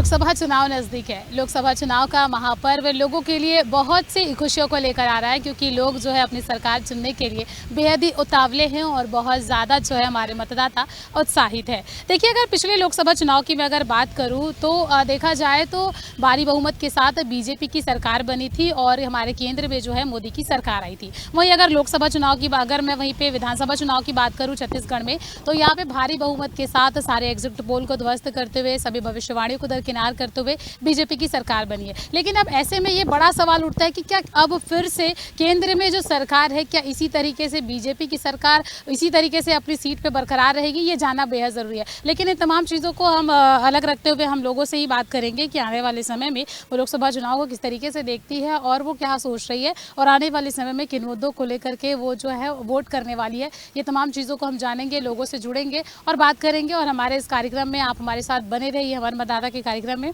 लोकसभा चुनाव नज़दीक है। लोकसभा चुनाव का महापर्व लोगों के लिए बहुत सी खुशियों को लेकर आ रहा है, क्योंकि लोग जो है अपनी सरकार चुनने के लिए बेहद ही उतावले हैं और बहुत ज़्यादा जो है हमारे मतदाता उत्साहित है। देखिए, अगर पिछले लोकसभा चुनाव की मैं अगर बात करूँ तो देखा जाए तो भारी बहुमत के साथ बीजेपी की सरकार बनी थी और हमारे केंद्र में जो है मोदी की सरकार आई थी। वहीं अगर लोकसभा चुनाव की अगर मैं वहीं पर विधानसभा चुनाव की बात करूँ छत्तीसगढ़ में, तो यहाँ पर भारी बहुमत के साथ सारे एग्जिट पोल को ध्वस्त करते हुए, सभी भविष्यवाणियों को दरकिनार करते हुए बीजेपी की सरकार बनी है। लेकिन अब ऐसे में ये बड़ा सवाल उठता है कि क्या अब फिर से केंद्र में जो सरकार है, क्या इसी तरीके से बीजेपी की सरकार इसी तरीके से अपनी सीट पे बरकरार रहेगी, ये जानना बेहद ज़रूरी है। लेकिन इन तमाम चीज़ों को हम अलग रखते हुए हम लोगों से ही बात करेंगे कि आने वाले समय में वो लोकसभा चुनाव को किस तरीके से देखती है और वो क्या सोच रही है और आने वाले समय में किन मुद्दों को लेकर के वो जो है वोट करने वाली है। ये तमाम चीज़ों को हम जानेंगे, लोगों से जुड़ेंगे और बात करेंगे। और हमारे इस कार्यक्रम में आप हमारे साथ बने रहिए, हमारे मतदाता के कार्यक्रम में।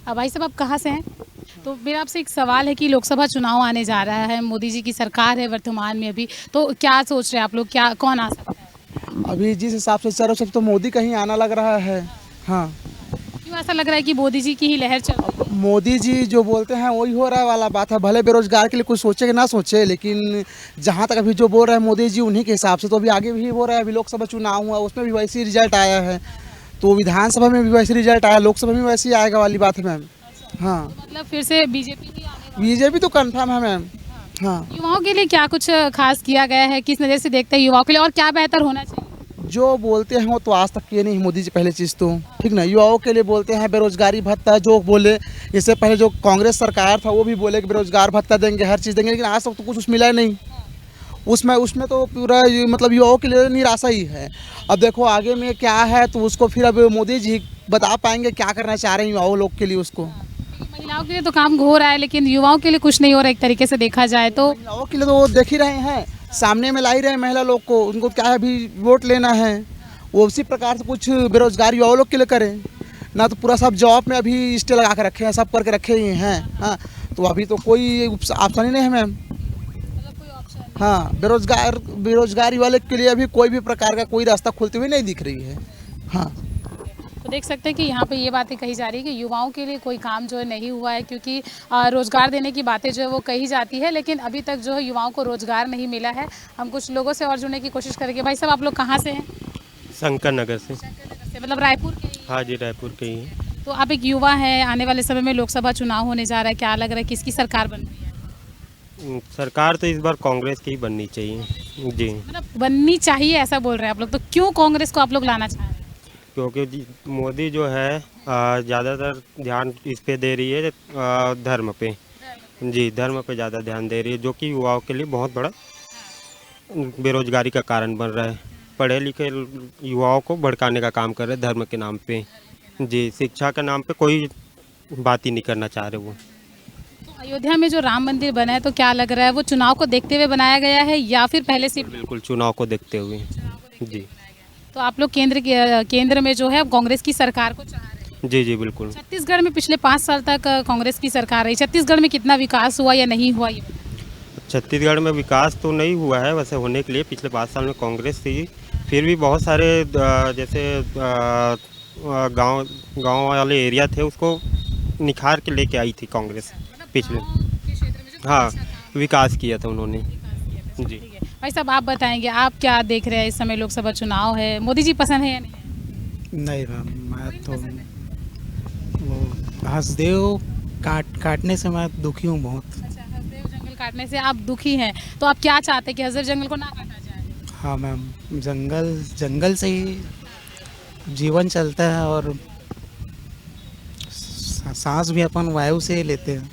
भाई साहब, आप कहाँ से हैं? तो मेरा आपसे एक सवाल है कि लोकसभा चुनाव आने जा रहा है, मोदी जी की सरकार है वर्तमान में अभी, तो क्या सोच रहे हैं आप लोग, क्या कौन आ सकता है? अभी जिस हिसाब से चारों सब तो मोदी का ही आना लग रहा है। हाँ, क्यों ऐसा लग रहा है कि मोदी जी की ही लहर चल रही है? मोदी जी जो बोलते हैं वही हो रहा है वाला बात है। भले बेरोजगार के लिए कुछ सोचे कि ना सोचे, लेकिन जहाँ तक अभी जो बोल रहे हैं मोदी जी उन्हीं के हिसाब से तो अभी आगे भी बोल रहे हैं। अभी लोकसभा चुनाव हुआ, उसमें भी वैसे ही रिजल्ट आया है, तो विधानसभा में भी वैसे रिजल्ट आया, लोकसभा में वैसे ही आएगा वाली बात है मैम। हाँ, तो मतलब फिर से बीजेपी ही आने वाली बीजेपी तो कंफर्म है मैम। हाँ, है। युवाओं के लिए क्या कुछ खास किया गया है, किस नज़र से देखते हैं युवाओं के लिए और क्या बेहतर होना चाहिए? जो बोलते हैं वो तो आज तक किए नहीं मोदी जी। पहले चीज़ तो ठीक ना, युवाओं के लिए बोलते हैं बेरोजगारी भत्ता जो बोले। इससे पहले जो कांग्रेस सरकार था वो भी बोले कि बेरोजगार भत्ता देंगे, हर चीज़ देंगे, लेकिन आज तक तो कुछ मिला नहीं। उसमें तो पूरा मतलब युवाओं के लिए निराशा ही है। अब देखो आगे में क्या है, तो उसको फिर अब मोदी जी बता पाएंगे क्या करना चाह रहे हैं युवाओं लोग के लिए उसको। महिलाओं के लिए तो काम हो रहा है, लेकिन युवाओं के लिए कुछ नहीं हो रहा एक तरीके से देखा जाए तो। महिलाओं के लिए तो वो देख ही रहे हैं, सामने में ला ही रहे हैं महिला लोग को। उनको क्या है, अभी वोट लेना है, वो उसी प्रकार से कुछ बेरोजगार युवाओं लोग के लिए करें ना। तो पूरा सब जॉब में अभी स्टे लगा के रखे हैं, सब करके रखे ही हैं। हाँ, तो अभी तो कोई ऑप्शन ही नहीं है मैम। हाँ, बेरोजगारी वाले के लिए अभी कोई भी प्रकार का कोई रास्ता खुलती हुई नहीं दिख रही है। हाँ, तो देख सकते हैं कि यहाँ पे ये बातें कही जा रही है कि युवाओं के लिए कोई काम जो है नहीं हुआ है, क्योंकि रोज़गार देने की बातें जो है वो कही जाती है, लेकिन अभी तक जो है युवाओं को रोज़गार नहीं मिला है। हम कुछ लोगों से और जुड़ने की कोशिश करेंगे। भाई साहब, आप लोग कहाँ से हैं? शंकर नगर से। से मतलब रायपुर के ही? हाँ जी, रायपुर के ही हैं। तो आप एक युवा हैं, आने वाले समय में लोकसभा चुनाव होने जा रहा है, क्या लग रहा है किसकी सरकार बन रही है? सरकार तो इस बार कांग्रेस की ही बननी चाहिए जी। मतलब बननी चाहिए ऐसा बोल रहे हैं आप लोग, तो क्यों कांग्रेस को आप लोग लाना चाह रहे हैं? क्योंकि मोदी जो है ज़्यादातर ध्यान इस पे दे रही है, धर्म पे। जी, धर्म पे ज़्यादा ध्यान दे रही है, जो कि युवाओं के लिए बहुत बड़ा बेरोजगारी का कारण बन रहा है। पढ़े लिखे युवाओं को भड़काने का काम कर रहे हैं धर्म के नाम पे। जी, शिक्षा के नाम पे कोई बात ही नहीं करना चाह रहे वो। तो अयोध्या में जो राम मंदिर बना है, तो क्या लग रहा है वो चुनाव को देखते हुए बनाया गया है या फिर पहले से? बिल्कुल चुनाव को देखते हुए जी। तो आप लोग केंद्र में जो है कांग्रेस की सरकार को चाह रहे हैं? जी जी बिल्कुल। छत्तीसगढ़ में पिछले 5 साल तक कांग्रेस की सरकार रही, छत्तीसगढ़ में कितना विकास हुआ या नहीं हुआ ये? छत्तीसगढ़ में विकास तो नहीं हुआ है वैसे होने के लिए, पिछले 5 साल में कांग्रेस थी। फिर भी बहुत सारे जैसे गांव वाले एरिया थे उसको निखार के लेके आई थी कांग्रेस पिछले। हाँ, विकास किया था उन्होंने जी। भाई साहब, आप बताएंगे आप क्या देख रहे हैं इस समय लोकसभा चुनाव है, मोदी जी पसंद है या नहीं? नहीं मैम, मैं तो वो हंसदेव काटने से मैं दुखी हूँ बहुत। अच्छा, हसदेव जंगल काटने से आप दुखी हैं, तो आप क्या चाहते हैं कि हसदेव जंगल को ना काटा जाए? हाँ मैम, जंगल से ही जीवन चलता है और सांस भी अपन वायु से ही लेते हैं,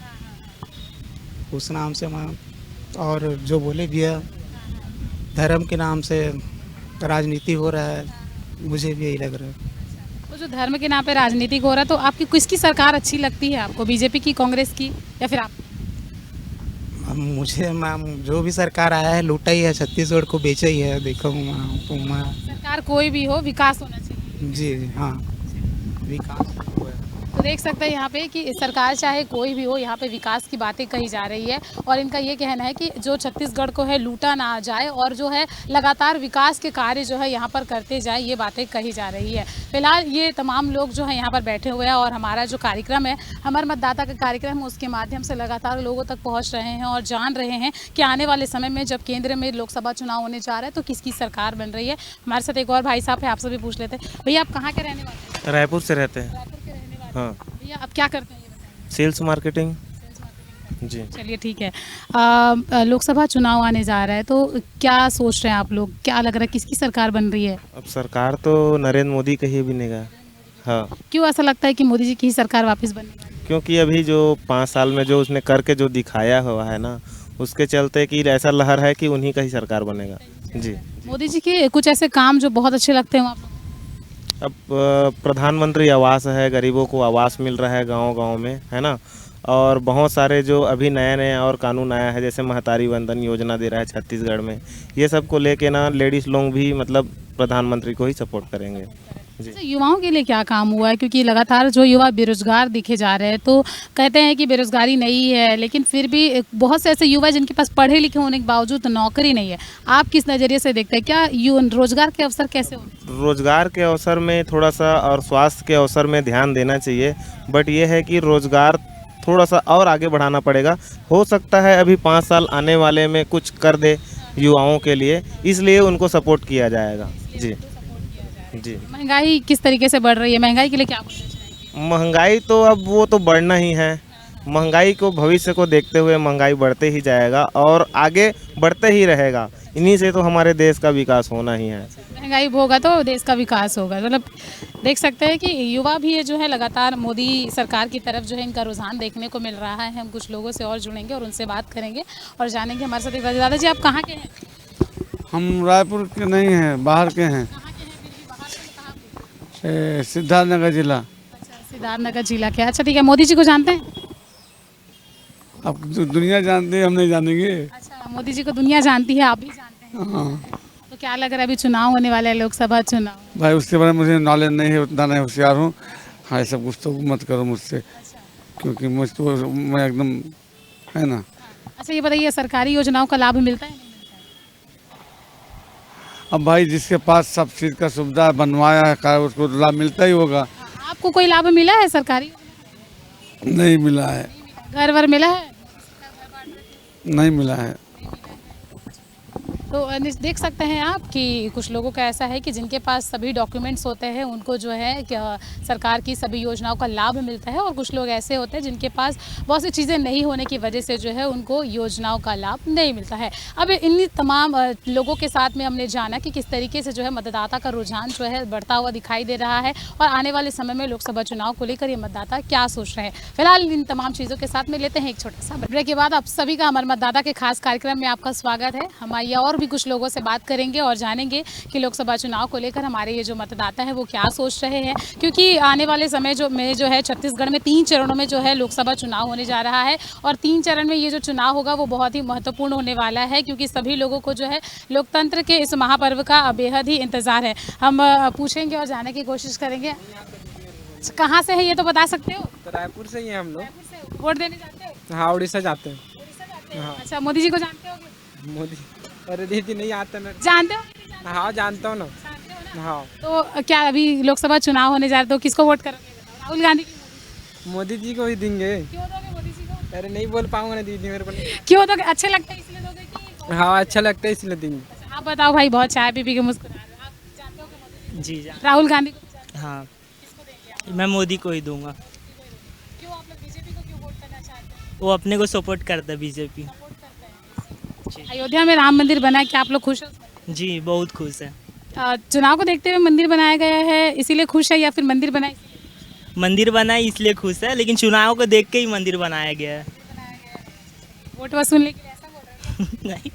उस नाम से मैं। और जो बोले भैया धर्म के नाम से राजनीति हो रहा है, मुझे भी यही लग रहा है। तो जो धर्म के नाम पे राजनीति हो रहा है, तो आपकी किसकी सरकार अच्छी लगती है आपको, बीजेपी की, कांग्रेस की या फिर आप? मुझे मैम जो भी सरकार आया है लूटा ही है, छत्तीसगढ़ को बेचा ही है। देखो मैं सरकार कोई भी हो, विकास होना चाहिए। जी हाँ, विकास हुआ है। तो देख सकते हैं यहाँ पे कि सरकार चाहे कोई भी हो, यहाँ पे विकास की बातें कही जा रही है और इनका ये कहना है कि जो छत्तीसगढ़ को है लूटा ना जाए और जो है लगातार विकास के कार्य जो है यहाँ पर करते जाए, ये बातें कही जा रही है। फिलहाल ये तमाम लोग जो है यहाँ पर बैठे हुए हैं और हमारा जो कार्यक्रम है, हमार मतदाता का कार्यक्रम है, उसके माध्यम से लगातार लोगों तक पहुँच रहे हैं और जान रहे हैं कि आने वाले समय में जब केंद्र में लोकसभा चुनाव होने जा रहा है तो किसकी सरकार बन रही है। हमारे साथ एक और भाई साहब है, आपसे भी पूछ लेते हैं। भैया आप कहाँ के रहने वाले हैं? रायपुर से रहते हैं। रायपुर के रहने वाले। हाँ, भैया आप क्या करते हैं ये बताइए? Sales marketing. जी, चलिए ठीक है। लोकसभा चुनाव आने जा रहा है तो क्या सोच रहे हैं आप लोग, क्या लग रहा है किसकी सरकार बन रही है? अब सरकार तो नरेंद्र मोदी का ही बनेगा। हाँ, क्यों ऐसा लगता है कि मोदी जी की ही सरकार वापस बनने वाली है? क्योंकि अभी जो 5 साल में जो उसने करके जो दिखाया हुआ है ना, उसके चलते कि ऐसा लहर है कि उन्हीं का ही सरकार बनेगा। जी, मोदी जी के कुछ ऐसे काम जो बहुत अच्छे लगते हैं आप लोग? अब प्रधानमंत्री आवास है, गरीबों को आवास मिल रहा है गांव-गांव में, है ना। और बहुत सारे जो अभी नया और कानून आया है, जैसे महतारी वंदन योजना दे रहा है छत्तीसगढ़ में, ये सब को लेके ना लेडीज़ लोग भी मतलब प्रधानमंत्री को ही सपोर्ट करेंगे। जी, अच्छा, युवाओं के लिए क्या काम हुआ है? क्योंकि लगातार जो युवा बेरोजगार दिखे जा रहे हैं, तो कहते हैं कि बेरोजगारी नहीं है, लेकिन फिर भी बहुत से ऐसे युवा जिनके पास पढ़े लिखे होने के बावजूद नौकरी नहीं है। आप किस नज़रिए से देखते हैं, क्या रोजगार के अवसर कैसे होंगे? रोजगार के अवसर में थोड़ा सा और स्वास्थ्य के अवसर में ध्यान देना चाहिए, बट ये है कि रोजगार थोड़ा सा और आगे बढ़ाना पड़ेगा। हो सकता है अभी 5 साल आने वाले में कुछ कर दे युवाओं के लिए, इसलिए उनको सपोर्ट किया जाएगा। जी जी। महंगाई किस तरीके से बढ़ रही है? महंगाई के लिए क्या बोलना चाहिए? महंगाई तो अब वो तो बढ़ना ही है। महंगाई को भविष्य को देखते हुए महंगाई बढ़ते ही जाएगा और आगे बढ़ते ही रहेगा। इन्हीं से तो हमारे देश का विकास होना ही है। महंगाई होगा तो देश का विकास होगा। मतलब देख सकते हैं कि युवा भी ये जो है लगातार मोदी सरकार की तरफ जो है इनका रुझान देखने को मिल रहा है। हम कुछ लोगों से और जुड़ेंगे और उनसे बात करेंगे और जानेंगे। हमारे साथ एक दादा जी, आप कहाँ के हैं? हम रायपुर के नहीं हैं, बाहर के हैं। सिद्धार्थनगर जिला। अच्छा, सिद्धार्थनगर जिला के। अच्छा ठीक है, मोदी जी को जानते हैं? अब दुनिया जानती है, हम नहीं जानेंगे। अच्छा, मोदी जी को दुनिया जानती है, आप भी जानते हैं। हाँ तो क्या लग रहा है, अभी चुनाव होने वाला है, लोकसभा चुनाव? भाई, उसके बारे में मुझे नॉलेज नहीं है, उतना नहीं होशियार हूँ। हाँ, ये सब कुछ तो मत करो मुझसे, क्योंकि मैं एकदम, है ना। अच्छा ये बताइए, सरकारी योजनाओं का लाभ मिलता है नहीं मिलता है? अब भाई जिसके पास सब चीज़ का सुविधा बनवाया है उसको लाभ मिलता ही होगा। आपको कोई लाभ मिला है सरकारी? नहीं मिला है। घर वर मिला है? नहीं मिला है। तो देख सकते हैं आप कि कुछ लोगों का ऐसा है कि जिनके पास सभी डॉक्यूमेंट्स होते हैं उनको जो है सरकार की सभी योजनाओं का लाभ मिलता है और कुछ लोग ऐसे होते हैं जिनके पास बहुत सी चीज़ें नहीं होने की वजह से जो है उनको योजनाओं का लाभ नहीं मिलता है। अब इन तमाम लोगों के साथ में हमने जाना कि किस तरीके से जो है मतदाता का रुझान जो है बढ़ता हुआ दिखाई दे रहा है और आने वाले समय में लोकसभा चुनाव को लेकर ये मतदाता क्या सोच रहे हैं। फिलहाल इन तमाम चीज़ों के साथ में लेते हैं एक छोटा सा ब्रेक के बाद आप सभी का हमारे मतदाता के खास कार्यक्रम में आपका स्वागत है। हमारी और भी कुछ लोगों से बात करेंगे और जानेंगे कि लोकसभा चुनाव को लेकर हमारे ये जो मतदाता हैं वो क्या सोच रहे हैं, क्योंकि आने वाले समय जो है छत्तीसगढ़ में 3 चरणों में जो है लोकसभा चुनाव होने जा रहा है और 3 चरण में ये जो चुनाव होगा वो बहुत ही महत्वपूर्ण होने वाला है, क्योंकि सभी लोगों को जो है लोकतंत्र के इस महापर्व का बेहद ही इंतजार है। हम पूछेंगे और जाने की कोशिश करेंगे। कहाँ से है ये तो बता सकते हो? तो रायपुर से ही हैं हम लोग। वोट देने जाते हो? हाँ, उड़ीसा जाते हैं। हाँ। अच्छा, मोदी जी को जानते हो? मोदी, अरे दीदी नहीं आते ना। जानते हो? हाँ, जानता हूँ ना। हाँ। तो क्या अभी लोकसभा चुनाव होने जा रहे तो किसको वोट करोगे? राहुल गांधी की? मोदी जी को ही देंगे। क्यों दोगे मोदी जी को? अरे नहीं बोल पाऊंगा ना दीदी, मेरे को नहीं। क्यों दोगे? अच्छे लगते हैं इसलिए दोगे कि? हाँ, अच्छा लगता है इसलिए देंगे। अच्छा, आप बताओ भाई, बहुत चाय पी के मुस्कुरा रहे हो। आप जानते हो कि मोदी जी राहुल गांधी को जानते हाँ, हो? किसको देंगे आप? मैं मोदी को ही दूंगा। क्यों आप लोग बीजेपी को क्यों वोट करना चाहते हैं? वो अपने को सपोर्ट करता है बीजेपी। सपोर्ट करते हैं। अयोध्या में राम मंदिर बना है, क्या आप लोग खुश हो? जी, बहुत खुश है। चुनाव को देखते हुए मंदिर बनाया गया है इसीलिए खुश है या फिर मंदिर बना इसलिए? मंदिर बना है इसलिए खुश है, लेकिन चुनाव को देख के ही मंदिर बनाया गया है। वोट वसूलने के लिए ऐसा बोल रहे हैं? नहीं,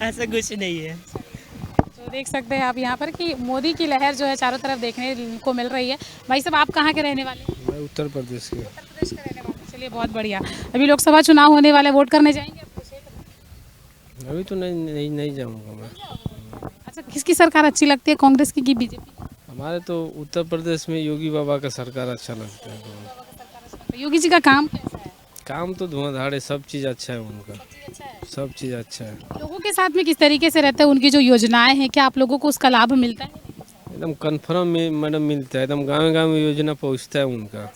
ऐसा कुछ नहीं है। तो देख सकते हैं आप यहाँ पर कि मोदी की लहर जो है चारों तरफ देखने को मिल रही है। भाई साहब, आप कहाँ के रहने वाले हैं? मैं उत्तर प्रदेश के। उत्तर प्रदेश के रहने वाले। चलिए, बहुत बढ़िया। अभी लोकसभा चुनाव होने वाले, वोट करने जाएंगे आपके क्षेत्र में? अभी तो नहीं जाऊँगा मैं। अच्छा, किसकी सरकार अच्छी लगती है, कांग्रेस की कि बीजेपी? हमारे तो उत्तर प्रदेश में योगी बाबा का सरकार अच्छा लगता है। योगी जी का काम कैसा है? काम तो धुआंधार है, सब चीज़ अच्छा है उनका, अच्छा है। सब चीज़ अच्छा है। लोगों के साथ में किस तरीके से रहते हैं, उनकी जो योजनाएं हैं, क्या आप लोगों को उसका लाभ मिलता है? एकदम कन्फर्म में मैडम मिलता है, एकदम गाँव में योजना पहुँचता है उनका,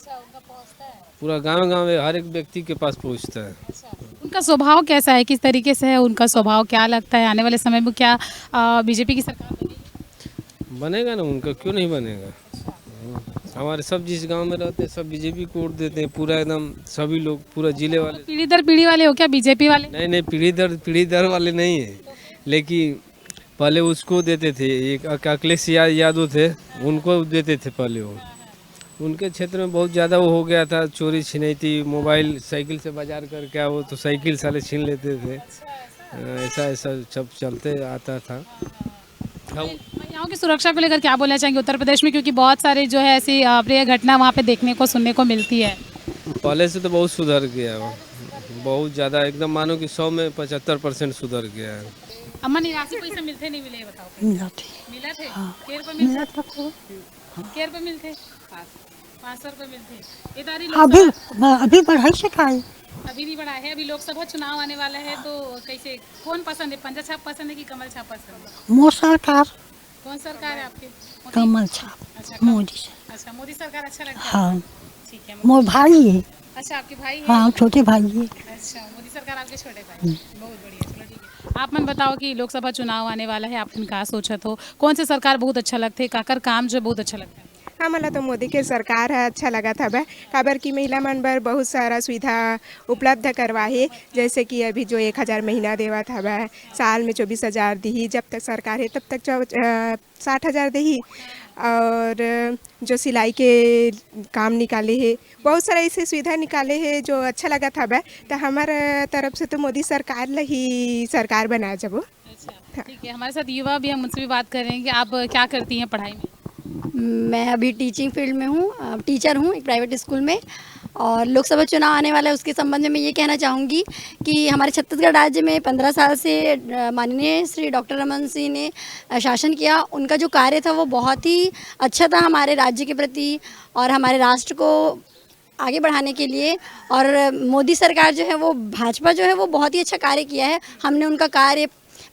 पूरा गाँव में हर एक व्यक्ति के पास पहुँचता है। उनका स्वभाव कैसा है, किस तरीके से है उनका स्वभाव, क्या लगता है आने वाले समय में क्या बीजेपी की सरकार बनेगी? बनेगा ना उनका, क्यों नहीं बनेगा। हमारे सब जिस गांव में रहते हैं सब बीजेपी को वोट देते हैं, पूरा एकदम सभी लोग, पूरा जिले वाले। पीढ़ी दर पीढ़ी वाले हो क्या बीजेपी वाले? नहीं, पीढ़ी दर वाले नहीं है, लेकिन पहले उसको देते थे, एक अखिलेश यादव थे, उनको देते थे पहले। वो उनके क्षेत्र में बहुत ज़्यादा वो हो गया था, चोरी छिनैती, मोबाइल साइकिल से बाजार करके आओ तो साइकिल साले छीन लेते थे, ऐसा सब चलते आता था। महिलाओं की सुरक्षा को लेकर क्या बोलना चाहेंगे उत्तर प्रदेश में, क्योंकि बहुत सारी जो है ऐसी अप्रिय घटना वहाँ पे देखने को सुनने को मिलती है? पहले से तो बहुत सुधर गया है, बहुत ज़्यादा, एकदम मानो कि 100 में 75% सुधर गया है। अम्मा निराशी पैसे मिलते नहीं मिले, बताओ? मिला थे। केर पे मिलते 500 रुपये मिलते। ये तारी अभी बढ़ाई से खाई, अभी नहीं बढ़ा है, अभी लोकसभा चुनाव आने वाला है तो कैसे, कौन पसंद है, पंजा छाप पसंद है कि कमल छाप पसंद है? मोदी सरकार, कौन सरकार है आपके? कमल छाप, अच्छा, मोदी से। अच्छा, मोदी सरकार अच्छा लगता है? हाँ, ठीक है। मोर भाई है। अच्छा, आपके भाई है? हाँ, छोटे भाई है। अच्छा, मोदी सरकार आपके छोटे भाई, बहुत बढ़िया, चलो ठीक है। आप मन बताओ कि लोकसभा चुनाव आने वाला है, आपने का सोचा तो कौन से सरकार बहुत अच्छा लगते है, काकर काम जो बहुत अच्छा लगता है? हाँ, मला तो मोदी के सरकार है अच्छा लगा था बा, काबर की महिला मन बर बहुत सारा सुविधा उपलब्ध करवाए, जैसे कि अभी जो 1000 महीना देवा था बा, साल में 24,000 दी, जब तक सरकार है तब तक 60,000 दी, और जो सिलाई के काम निकाले हैं, बहुत सारा ऐसे सुविधा निकाले हैं जो अच्छा लगा था बा। तो हमारे तरफ से तो मोदी सरकार ही सरकार बनाया जब। अच्छा, ठीक है। हमारे साथ युवा भी, हम उनसे भी बात करेंगे। आप क्या करती हैं पढ़ाई में? मैं अभी टीचिंग फील्ड में हूँ, टीचर हूँ एक प्राइवेट स्कूल में, और लोकसभा चुनाव आने वाला है उसके संबंध में मैं ये कहना चाहूँगी कि हमारे छत्तीसगढ़ राज्य में 15 साल से माननीय श्री डॉक्टर रमन सिंह ने शासन किया। उनका जो कार्य था वो बहुत ही अच्छा था हमारे राज्य के प्रति और हमारे राष्ट्र को आगे बढ़ाने के लिए। और मोदी सरकार जो है वो, भाजपा जो है वो बहुत ही अच्छा कार्य किया है। हमने उनका कार्य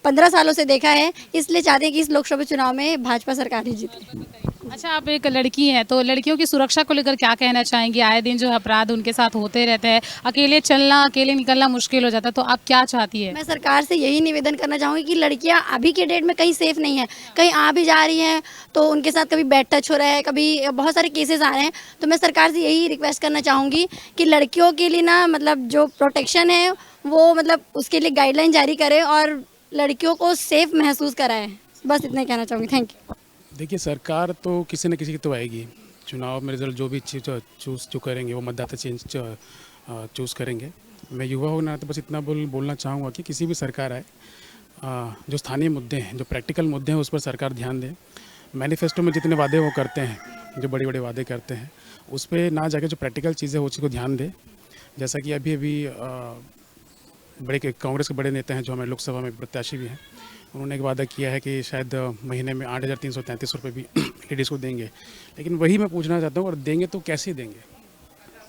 15 सालों से देखा है, इसलिए चाहते हैं कि इस लोकसभा चुनाव में भाजपा सरकार ही जीते। अच्छा, आप एक लड़की हैं तो लड़कियों की सुरक्षा को लेकर क्या कहना चाहेंगी? आए दिन जो अपराध उनके साथ होते रहते हैं, अकेले चलना, अकेले निकलना मुश्किल हो जाता है, तो आप क्या चाहती है? मैं सरकार से यही निवेदन करना चाहूँगी कि लड़कियां अभी के डेट में कहीं सेफ नहीं है, कहीं आ भी जा रही हैं तो उनके साथ कभी बैड टच हो रहा है, कभी बहुत सारे केसेस आ रहे हैं। तो मैं सरकार से यही रिक्वेस्ट करना चाहूँगी कि लड़कियों के लिए ना, मतलब जो प्रोटेक्शन है वो, मतलब उसके लिए गाइडलाइन जारी करें और लड़कियों को सेफ महसूस कराएं। बस इतना ही कहना चाहूँगी। Thank you. देखिए, सरकार तो किसी न किसी की तो आएगी। चुनाव में रिजल्ट जो भी चीज़ जो करेंगे वो मतदाता चूज़ करेंगे। मैं युवा हूँ ना, तो बस इतना बोलना चाहूँगा कि किसी भी सरकार आए, जो स्थानीय मुद्दे हैं, जो प्रैक्टिकल मुद्दे हैं, उस पर सरकार ध्यान दे। मैनिफेस्टो में जितने वादे वो करते हैं, जो बड़े बड़े वादे करते हैं, उस पर ना जाके जो प्रैक्टिकल चीज़ें उसको ध्यान दे। जैसा कि अभी बड़े कांग्रेस के बड़े नेता हैं जो हमारे लोकसभा में प्रत्याशी भी हैं, उन्होंने एक वादा किया है कि शायद महीने में 8,333 रुपये भी लेडीज़ को देंगे। लेकिन वही मैं पूछना चाहता हूँ, और देंगे तो कैसे देंगे?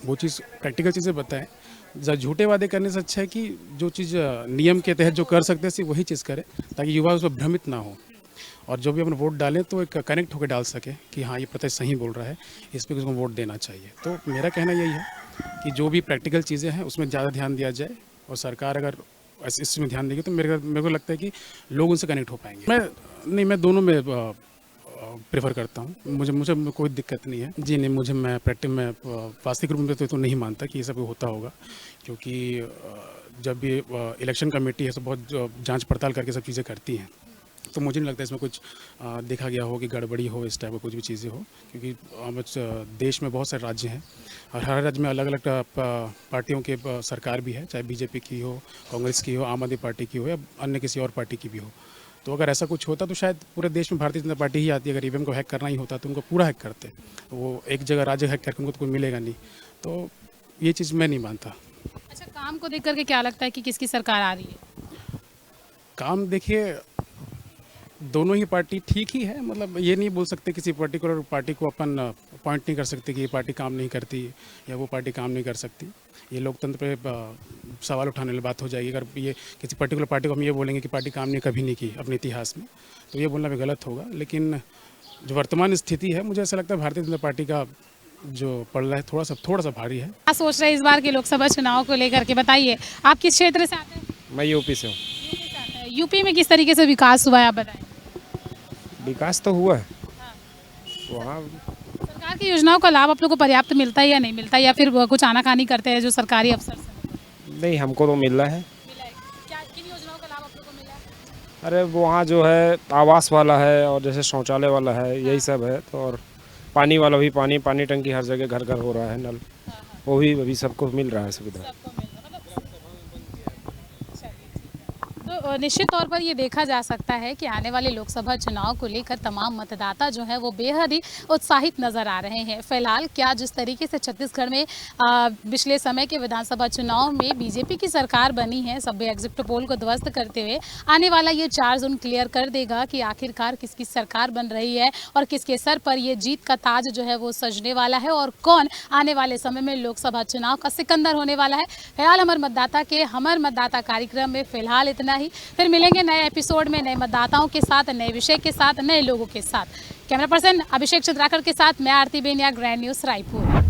वो चीज़ प्रैक्टिकल चीज़ें बताएं। झूठे वादे करने से अच्छा है कि जो चीज़ नियम के तहत जो कर सकते हैं वही चीज़ करें, ताकि युवा उस पर भ्रमित ना हो, और जो भी अपन वोट डालें तो एक कनेक्ट होकर डाल सके कि हाँ, ये प्रत्यक्ष सही बोल रहा है, इस पर उसको वोट देना चाहिए। तो मेरा कहना यही है कि जो भी प्रैक्टिकल चीज़ें हैं उसमें ज़्यादा ध्यान दिया जाए, और सरकार अगर इसमें ध्यान देगी तो मेरे को लगता है कि लोग उनसे कनेक्ट हो पाएंगे। मैं दोनों में प्रेफर करता हूँ। मुझे कोई दिक्कत नहीं है जी। नहीं, मैं वास्तविक रूप में तो नहीं मानता कि ये सब होता होगा, क्योंकि जब ये इलेक्शन कमेटी है तो बहुत जांच पड़ताल करके सब चीज़ें करती हैं, तो मुझे नहीं लगता इसमें कुछ देखा गया हो कि गड़बड़ी हो, इस टाइप का कुछ भी चीज़ें हो। क्योंकि देश में बहुत सारे राज्य हैं और हर राज्य में अलग अलग पार्टियों के सरकार भी है, चाहे बीजेपी की हो, कांग्रेस की हो, आम आदमी पार्टी की हो या अन्य किसी और पार्टी की भी हो। तो अगर ऐसा कुछ होता तो शायद पूरे देश में भारतीय जनता पार्टी ही आती। अगर ईवीएम को हैक करना ही होता तो उनको पूरा हैक करते, वो एक जगह राज्य हैक करके उनको तो कोई मिलेगा नहीं। तो ये चीज़ मैं नहीं मानता। अच्छा, काम को देख करके क्या लगता है कि किसकी सरकार आ रही है? काम देखिए, दोनों ही पार्टी ठीक ही है, मतलब ये नहीं बोल सकते किसी पर्टिकुलर पार्टी को अपन पॉइंट नहीं कर सकते कि ये पार्टी काम नहीं करती या वो पार्टी काम नहीं कर सकती। ये लोकतंत्र पे सवाल उठाने वाली बात हो जाएगी अगर ये किसी पर्टिकुलर पार्टी को हम ये बोलेंगे कि पार्टी काम नहीं कभी नहीं की अपने इतिहास में, तो ये बोलना भी गलत होगा। लेकिन जो वर्तमान स्थिति है, मुझे ऐसा लगता है भारतीय जनता पार्टी का जो पड़ रहा है थोड़ा सा भारी है। क्या सोच रहे हैं इस बार के लोकसभा चुनाव को लेकर के, बताइए। आप किस क्षेत्र से आते हैं? मैं यूपी से हूँ। यूपी में किस तरीके से विकास हुआ है, आप बताएं। विकास तो हुआ है वहाँ। सरकार की योजनाओं का लाभ आप लोग को पर्याप्त मिलता है या नहीं मिलता, या फिर कुछ आनाकानी करते हैं जो सरकारी अफसर से? नहीं, हमको तो मिल रहा है। क्या किन योजनाओं का लाभ आप लोग को मिला है? अरे वहाँ जो है आवास वाला है और जैसे शौचालय वाला है, यही सब है। तो और पानी वाला भी, पानी टंकी हर जगह घर घर हो रहा है, नल वो भी अभी सबको मिल रहा है सुविधा। तो निश्चित तौर पर ये देखा जा सकता है कि आने वाले लोकसभा चुनाव को लेकर तमाम मतदाता जो है वो बेहद ही उत्साहित नजर आ रहे हैं। फिलहाल क्या जिस तरीके से छत्तीसगढ़ में पिछले समय के विधानसभा चुनाव में बीजेपी की सरकार बनी है, सभी एग्जिट पोल को ध्वस्त करते हुए, आने वाला ये 4 जून क्लियर कर देगा कि आखिरकार किसकी सरकार बन रही है और किसके सर पर ये जीत का ताज जो है वो सजने वाला है और कौन आने वाले समय में लोकसभा चुनाव का सिकंदर होने वाला है। फिलहाल हमर मतदाता कार्यक्रम में फिलहाल इतना ही। फिर मिलेंगे नए एपिसोड में नए मतदाताओं के साथ, नए विषय के साथ, नए लोगों के साथ। कैमरा पर्सन अभिषेक चंद्राकर के साथ मैं आरती बेनिया, ग्रैंड न्यूज़ रायपुर।